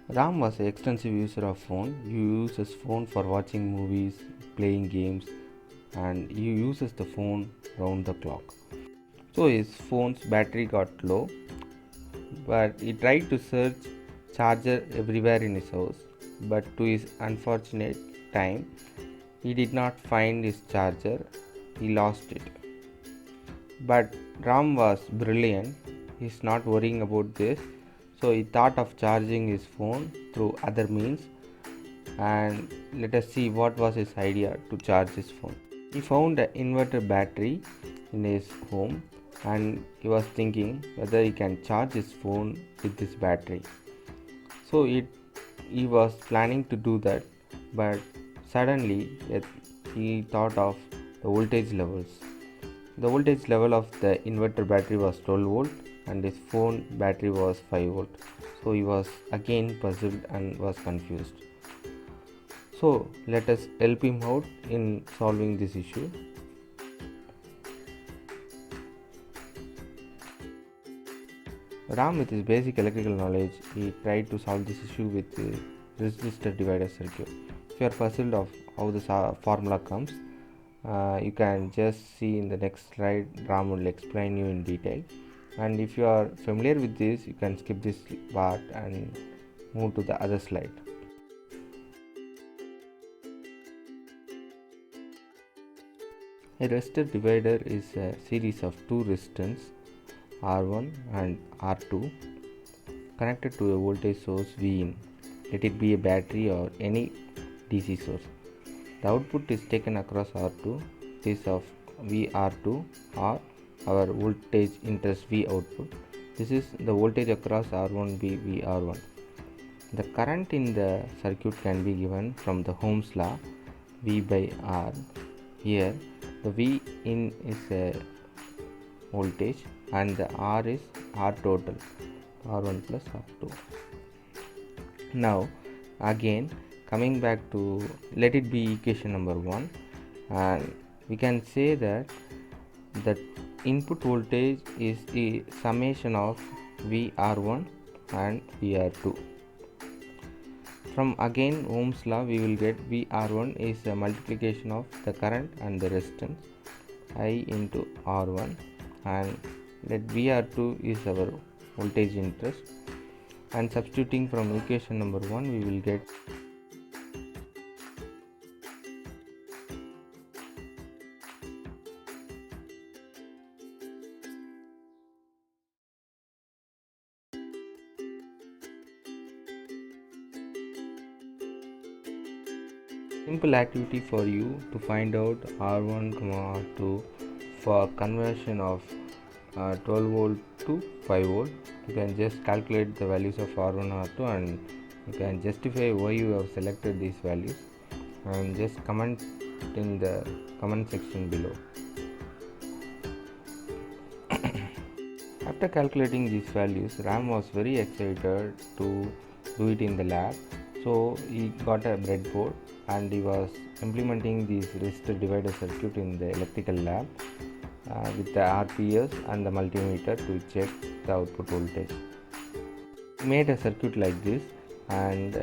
Ram was an extensive user of phone. He uses phone for watching movies, playing games, and he uses the phone round the clock. So his phone's battery got low, but he tried to search charger everywhere in his house. But to his unfortunate time, he did not find his charger. He lost it. But Ram was brilliant. He's not worrying about this. So he thought of charging his phone through other means, and let us see what was his idea to charge his phone. He found an inverter battery in his home and he was thinking whether he can charge his phone with this battery. So he was planning to do that, but suddenly he thought of the voltage levels. The voltage level of the inverter battery was 12 volt and his phone battery was 5 volt. So he was again puzzled and was confused. So let us help him out in solving this issue. Ram, with his basic electrical knowledge, he tried to solve this issue with the resistor divider circuit. If you are puzzled of how this formula comes, you can just see in the next slide. Ram will explain you in detail. And if you are familiar with this, you can skip this part and move to the other slide. A resistor divider is a series of two resistors R1 and R2 connected to a voltage source Vin. Let it be a battery or any DC source. The output is taken across R2. This of VR2 or our voltage interest V output. This is the voltage across R1 be VR1. The current in the circuit can be given from the Ohm's law, V by R. Here the V in is a voltage and the R is R total, R1 plus R2. Now again coming back to let it be equation number 1, and we can say that the input voltage is the summation of VR1 and VR2. From again Ohm's law we will get VR1 is a multiplication of the current and the resistance I into R1, and let VR2 is our voltage interest, and substituting from equation number 1 we will get simple activity for you to find out R1, R2 for conversion of 12 volt to 5 volt. You can just calculate the values of R1, R2 and you can justify why you have selected these values, and just comment in the comment section below. After calculating these values, Ram was very excited to do it in the lab. So he got a breadboard and he was implementing this resistor divider circuit in the electrical lab with the RPS and the multimeter to check the output voltage. He made a circuit like this, and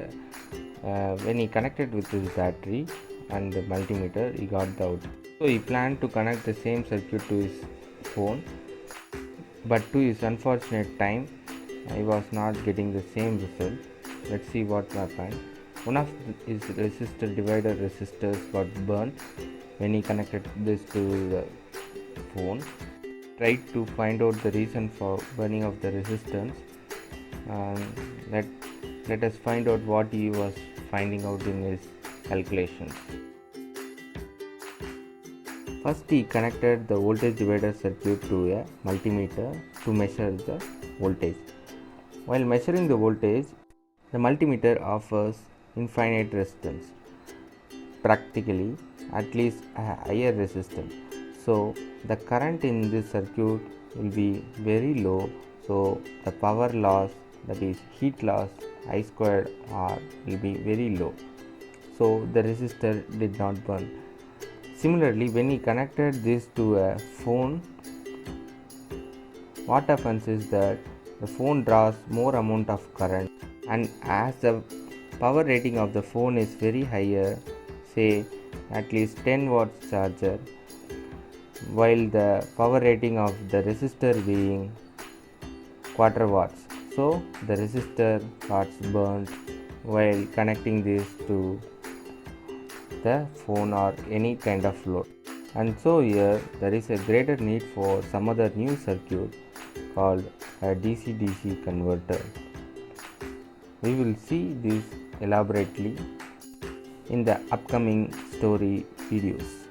when he connected with his battery and the multimeter, he got the output. So he planned to connect the same circuit to his phone, but to his unfortunate time, he was not getting the same result. Let's see what happened. One of his resistor divider resistors got burnt when he connected this to the phone. Tried to find out the reason for burning of the resistance, and let us find out what he was finding out in his calculations. First he connected the voltage divider circuit to a multimeter to measure the voltage. While measuring the voltage, the multimeter offers infinite resistance, practically at least a higher resistance. So the current in this circuit will be very low, so the power loss, that is heat loss, I squared R, will be very low. So the resistor did not burn. Similarly, when he connected this to a phone, what happens is that the phone draws more amount of current and as the power rating of the phone is very higher, say at least 10 watts charger, while the power rating of the resistor being quarter watts, so the resistor gets burnt while connecting this to the phone or any kind of load. And so here there is a greater need for some other new circuit called a DC-DC converter. We will see this elaborately in the upcoming story videos.